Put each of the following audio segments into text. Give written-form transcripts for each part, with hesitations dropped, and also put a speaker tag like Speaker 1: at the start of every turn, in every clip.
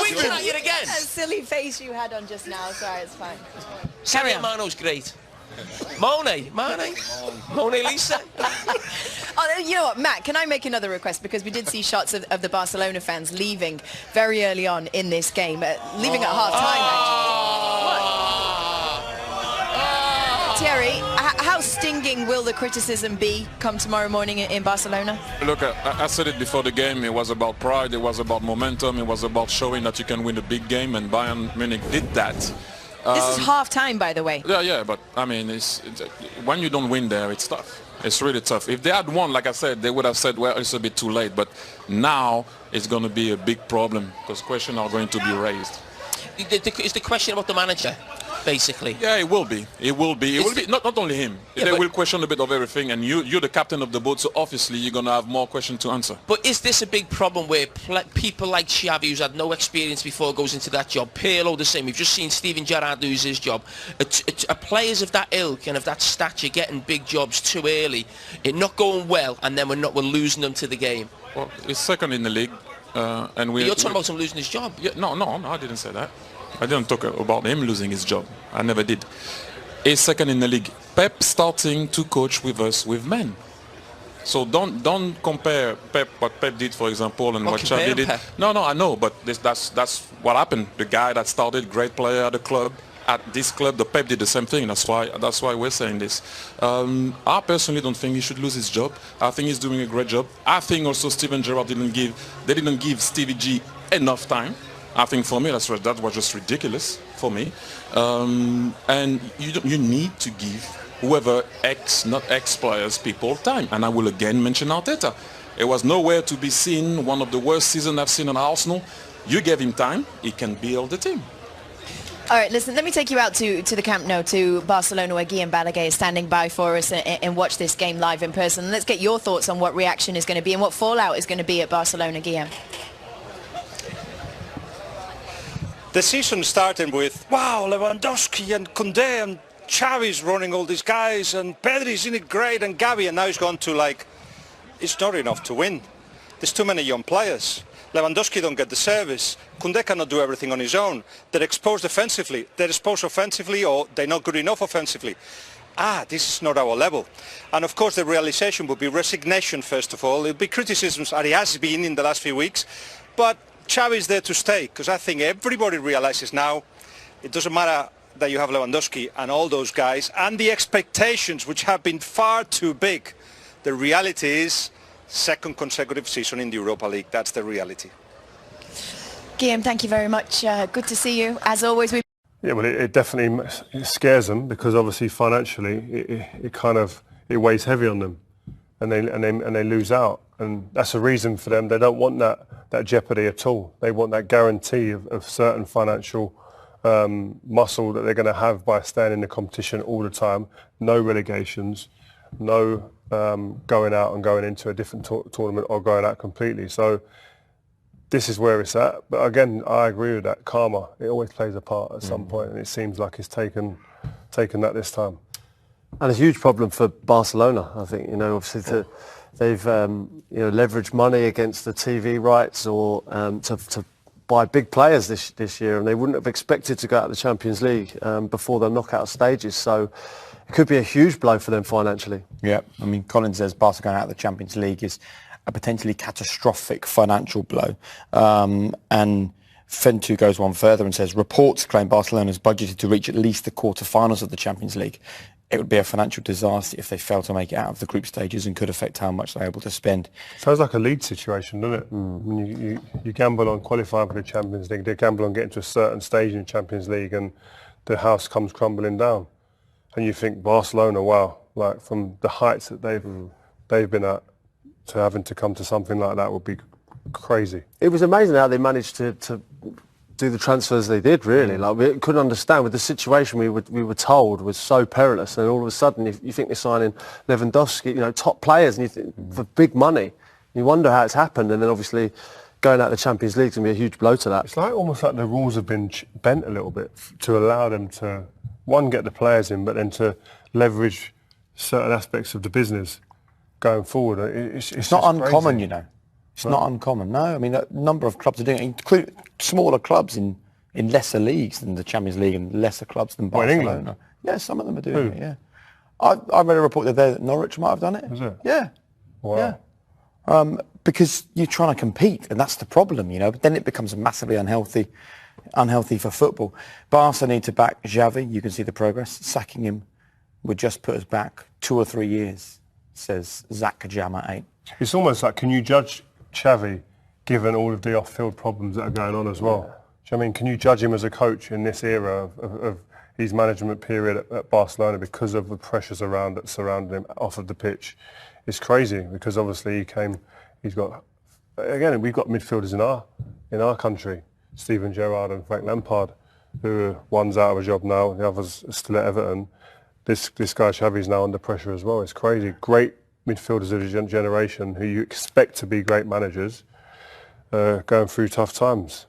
Speaker 1: winking at you again.
Speaker 2: That silly face you had on just now. Sorry, it's fine.
Speaker 1: Sadio Mano's great. Mone Lisa.
Speaker 2: Oh, you know what, Matt, can I make another request? Because we did see shots of the Barcelona fans leaving very early on in this game, leaving at half-time, actually. Thierry, how stinging will the criticism be come tomorrow morning in Barcelona?
Speaker 3: Look, I said it before the game, it was about pride, it was about momentum, it was about showing that you can win a big game, and Bayern Munich did that.
Speaker 2: This is half-time, by the way.
Speaker 3: Yeah, but I mean, it's when you don't win there, it's tough. It's really tough. If they had won, like I said, they would have said, well, it's a bit too late. But now it's going to be a big problem because questions are going to be raised.
Speaker 1: Is the question about the manager, basically?
Speaker 3: Yeah, it will be. It will be. It will be not only him. Yeah, they will question a bit of everything, and you're the captain of the boat, so obviously you're going to have more questions to answer.
Speaker 1: But is this a big problem where people like Xavi, who's had no experience before, goes into that job? Pirlo the same. We've just seen Steven Gerrard lose his job. Players of that ilk and of that stature getting big jobs too early, it not going well, and then we're losing them to the game.
Speaker 3: Well, he's second in the league, and
Speaker 1: you're talking about him losing his job.
Speaker 3: Yeah, no, I didn't say that. I didn't talk about him losing his job. I never did. He's second in the league. Pep starting to coach with us with men. So don't compare what Pep did, for example, and what Xavi did. No, I know, but that's what happened. The guy that started, great player at the club, at this club, the Pep did the same thing. That's why we're saying this. I personally don't think he should lose his job. I think he's doing a great job. I think also Steven Gerrard didn't give Stevie G enough time. I think for me that was just ridiculous for me. And you need to give whoever not ex-players, people time. And I will again mention Arteta. It was nowhere to be seen, one of the worst seasons I've seen in Arsenal. You gave him time, he can build the team.
Speaker 2: All right, listen, let me take you out to the Camp Nou, to Barcelona, where Guillaume Balaguer is standing by for us and watch this game live in person. Let's get your thoughts on what reaction is going to be and what fallout is going to be at Barcelona, Guillaume.
Speaker 4: The season started with, wow, Lewandowski and Koundé and Xavi's running all these guys and Pedri's in it great and Gavi, and now it's gone to like, it's not enough to win. There's too many young players. Lewandowski don't get the service. Koundé cannot do everything on his own. They're exposed offensively. They're exposed offensively, or they're not good enough offensively. This is not our level. And of course the realization would be resignation first of all. It would be criticisms, and it has been in the last few weeks. But Xavi is there to stay, because I think everybody realizes now it doesn't matter that you have Lewandowski and all those guys and the expectations, which have been far too big. The reality is second consecutive season in the Europa League. That's the reality.
Speaker 2: Guillaume, thank you very much. Good to see you. As always,
Speaker 5: Yeah, well, it definitely scares them, because obviously financially it weighs heavy on them, and they lose out, and that's a reason for them. They don't want that jeopardy at all. They want that guarantee of certain financial muscle that they're going to have by staying in the competition all the time. No relegations, no going out and going into a different tournament or going out completely. So this is where it's at. But again, I agree with that. Karma, it always plays a part at some point, and it seems like it's taken that this time.
Speaker 6: And a huge problem for Barcelona, I think. Obviously they've leveraged money against the TV rights or to buy big players this year, and they wouldn't have expected to go out of the Champions League before the knockout stages. So it could be a huge blow for them financially.
Speaker 7: Yeah, I mean, Colin says Barca going out of the Champions League is a potentially catastrophic financial blow. And Fentu goes one further and says, reports claim Barcelona is budgeted to reach at least the quarter-finals of the Champions League. It would be a financial disaster if they fail to make it out of the group stages and could affect how much they're able to spend.
Speaker 5: Sounds like a lead situation, doesn't it? When you gamble on qualifying for the Champions League, they gamble on getting to a certain stage in the Champions League, and the house comes crumbling down. And you think Barcelona, wow, like from the heights that they've been at, to having to come to something like that would be crazy.
Speaker 6: It was amazing how they managed to do the transfers they did, really. Like, we couldn't understand with the situation we were told was so perilous, and all of a sudden you think they're signing Lewandowski, top players, and you think for big money. You wonder how it's happened, and then obviously going out of the Champions League is going to be a huge blow to that.
Speaker 5: It's like almost like the rules have been bent a little bit to allow them to, one, get the players in, but then to leverage certain aspects of the business going forward.
Speaker 7: It's not uncommon, It's not uncommon. No, I mean a number of clubs are doing it, including smaller clubs in lesser leagues than the Champions League and lesser clubs than Barcelona.
Speaker 5: in England?
Speaker 7: Yeah, some of them are doing it. Yeah, I read a report that Norwich might have done it.
Speaker 5: Is it?
Speaker 7: Yeah.
Speaker 5: Wow.
Speaker 7: Yeah. Because you're trying to compete, and that's the problem, But then it becomes massively unhealthy for football. Barca need to back Xavi. You can see the progress. Sacking him would just put us back 2 or 3 years, says Zach Kajama 8.
Speaker 5: It's almost like, can you judge Xavi given all of the off-field problems that are going on as well? Do you know what I mean? Can you judge him as a coach in this era of his management period at Barcelona because of the pressures that surrounded him off of the pitch? It's crazy because obviously we've got midfielders in our country, Steven Gerrard and Frank Lampard, who one's out of a job now, the other's still at Everton. This guy Xavi's now under pressure as well. It's crazy. Great midfielders of the generation who you expect to be great managers going through tough times.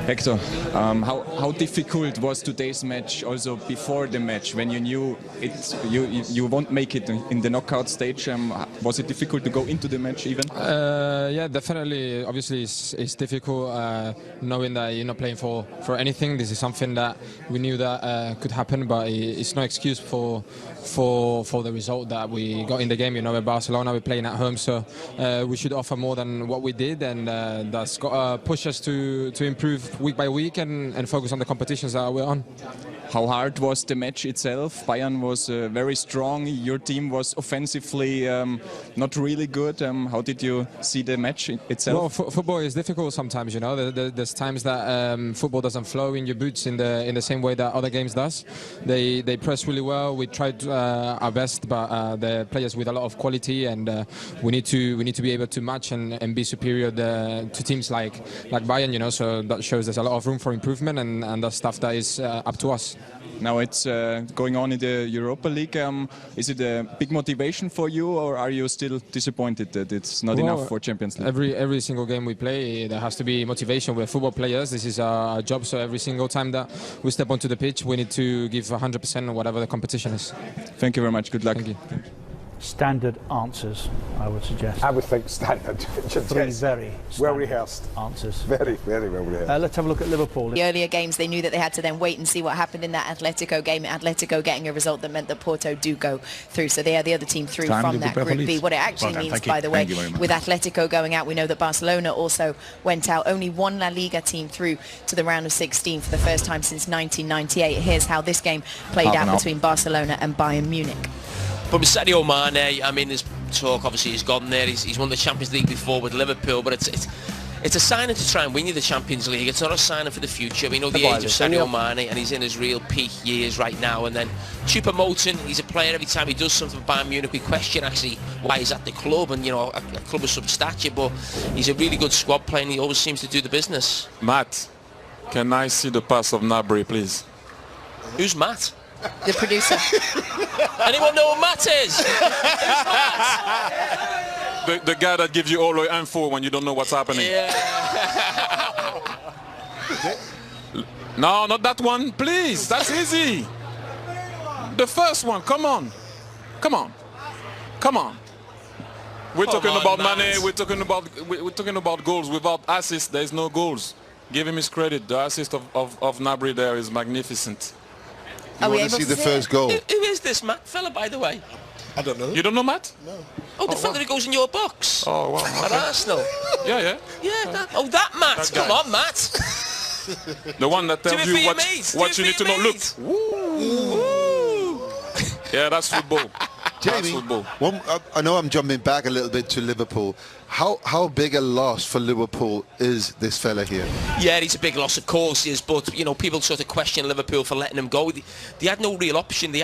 Speaker 8: Hector, how difficult was today's match also before the match when you knew you won't make it in the knockout stage? Was it difficult to go into the match even?
Speaker 9: Yeah, definitely. Obviously, it's difficult knowing that you're not playing for anything. This is something that we knew that could happen, but it's no excuse for the result that we got in the game. With Barcelona, we're playing at home, so we should offer more than what we did, and that's got to push us to improve week by week and focus on the competitions that we're on.
Speaker 8: How hard was the match itself? Bayern was very strong. Your team was offensively not really good. How did you see the match itself?
Speaker 9: Well, football is difficult sometimes. There's times that football doesn't flow in your boots in the same way that other games does. They press really well. We tried our best, but the players with a lot of quality, and we need to be able to match and be superior to teams like Bayern. So that shows there's a lot of room for improvement, and that's stuff that is up to us.
Speaker 8: Now it's going on in the Europa League. Is it a big motivation for you, or are you still disappointed that it's not enough for Champions League?
Speaker 9: Every single game we play, there has to be motivation. We're football players. This is our job. So every single time that we step onto the pitch, we need to give 100% on whatever the competition is.
Speaker 8: Thank you very much. Good luck.
Speaker 9: Thank you.
Speaker 10: Standard answers, I would suggest.
Speaker 11: I would think standard.
Speaker 10: Three very
Speaker 11: well rehearsed
Speaker 10: answers.
Speaker 11: Very, very well rehearsed.
Speaker 10: Let's have a look at Liverpool.
Speaker 2: The earlier games, they knew that they had to then wait and see what happened in that Atletico game. Atletico getting a result that meant that Porto do go through. So they are the other team through from that Group B. What it actually means, by the way, with Atletico going out, we know that Barcelona also went out. Only one La Liga team through to the round of 16 for the first time since 1998. Here's how this game played out between Barcelona and Bayern Munich.
Speaker 1: But with Sadio Mane, I mean, there's talk, obviously he's gone there, he's won the Champions League before with Liverpool, but it's a signing to try and win you the Champions League. It's not a signing for the future. We know the age of Sadio Mane, and he's in his real peak years right now. And then Choupo-Moting, he's a player, every time he does something for Bayern Munich, we question actually why he's at the club, and a club of some stature, but he's a really good squad player and he always seems to do the business.
Speaker 3: Matt, can I see the pass of Gnabry, please?
Speaker 1: Who's Matt?
Speaker 2: The producer.
Speaker 1: Anyone know who Matt is? Who's Matt?
Speaker 3: The guy that gives you all the info when you don't know what's happening.
Speaker 1: Yeah.
Speaker 3: No, not that one, please. That's easy. The first one. Come on. We're talking about Mane. We're talking about goals. Without assists, there is no goals. Give him his credit. The assist of Gnabry there is magnificent.
Speaker 2: You
Speaker 12: want to see the first goal?
Speaker 1: Who is this Matt fella, by the way?
Speaker 12: I don't know.
Speaker 3: You don't know Matt?
Speaker 12: No.
Speaker 1: Oh, the fella that goes in your box.
Speaker 3: Oh, wow.
Speaker 1: At Arsenal.
Speaker 3: Yeah.
Speaker 1: Yeah, that Matt. Come on, Matt.
Speaker 3: The one that tells you what you need to know. Look. Woo. Yeah, that's football.
Speaker 12: Jamie, I know I'm jumping back a little bit to Liverpool. How big a loss for Liverpool is this fella here?
Speaker 1: Yeah, he's a big loss, of course he is, but people sort of question Liverpool for letting him go. They had no real option.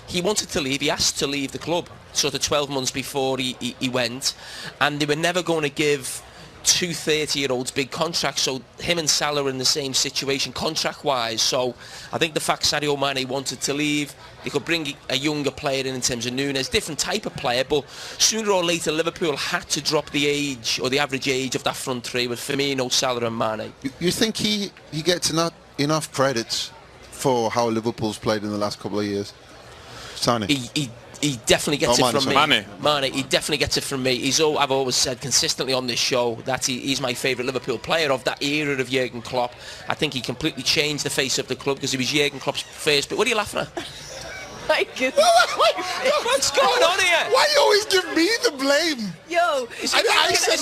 Speaker 1: He wanted to leave. He asked to leave the club sort of 12 months before he went, and they were never going to give two 30-year-olds big contracts, so him and Salah are in the same situation contract-wise. So I think the fact Sadio Mane wanted to leave, they could bring a younger player in terms of Nunes, different type of player, but sooner or later Liverpool had to drop the age, or the average age of that front three with Firmino, Salah and Mane.
Speaker 12: You think he gets enough credit for how Liverpool's played in the last couple of years? Sane?
Speaker 1: He definitely gets it from me.
Speaker 3: Mane.
Speaker 1: He definitely gets it from me. I've always said consistently on this show that he's my favourite Liverpool player of that era of Jurgen Klopp. I think he completely changed the face of the club because he was Jurgen Klopp's first. But what are you laughing at? What's going on here?
Speaker 12: Why you always give me the blame?
Speaker 2: Yo,
Speaker 12: I said